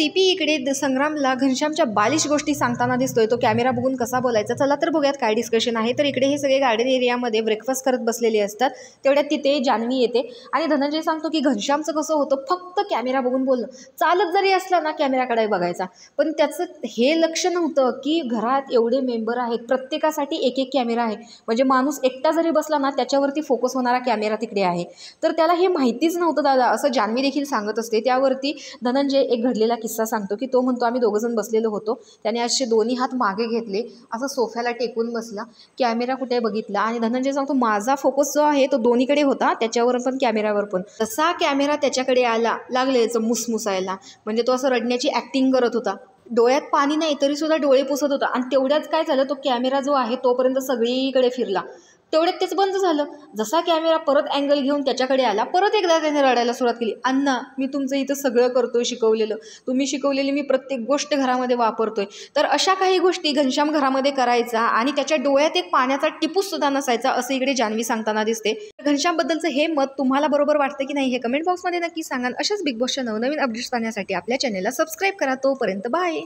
DP इकडे संग्रामला घनश्यामच्या बालिश गोष्टी सांगताना दिसतोय. तो कॅमेरा बघून कसा बोलायचा. चला तर बघूयात काय डिस्कशन आहे. तर इकडे हे सगळे गार्डन एरियामध्ये ब्रेकफास्ट करत बसलेले असतात. तेवढ्यात तिथे जान्हवी येते आणि धनंजय सांगतो की घनश्यामचं कसं होतं, फक्त कॅमेरा बघून बोलणं. चालत जरी असला ना कॅमेराकडे बघायचा, पण त्याचं हे लक्ष नव्हतं की घरात एवढे मेंबर आहेत, प्रत्येकासाठी एक एक कॅमेरा आहे. म्हणजे माणूस एकटा जरी बसला ना त्याच्यावरती फोकस होणारा कॅमेरा तिकडे आहे. तर त्याला हे माहितीच नव्हतं दादा, असं जान्हवी देखील सांगत असते. त्यावरती धनंजय एक घडलेला किस्सा सांगतो की तो म्हणतो आम्ही दोघंजण बसलेलो होतो. त्याने असे दोन्ही हात मागे घेतले, असं सोफ्याला टेकून बसला, कॅमेरा कुठे बघितला आणि धनंजय सांगतो माझा फोकस जो आहे तो दोन्हीकडे होता, त्याच्यावर पण कॅमेरावर पण. तसा कॅमेरा त्याच्याकडे आला, लागले मुसमुसायला. म्हणजे तो असं रडण्याची ॲक्टिंग करत होता. डोळ्यात पाणी नाही तरी सुद्धा डोळे पुसत होता. आणि तेवढ्याच काय झालं, तो कॅमेरा जो आहे तोपर्यंत सगळीकडे फिरला. तेवढ्यात तेच बंद झालं. जसा कॅमेरा परत अँगल घेऊन त्याच्याकडे आला, परत एकदा त्याने रडायला सुरुवात केली. अण्णा, मी तुमचं इथं सगळं करतोय शिकवलेलं, तुम्ही शिकवलेली मी प्रत्येक गोष्ट घरामध्ये वापरतोय. तर अशा काही गोष्टी घनश्याम घरामध्ये करायचा आणि त्याच्या डोळ्यात एक पाण्याचा टिपूस सुद्धा नसायचा, असं इकडे जान्हवी सांगताना दिसते. घनश्यामबद्दलचं हे मत तुम्हाला बरोबर वाटतं की नाही हे कमेंट बॉक्समध्ये नक्की सांगा. अशाच बिग बॉसच्या नवनवीन अपडेट्स पाहण्यासाठी आपल्या चॅनलला सबस्क्राईब करा. तोपर्यंत बाय.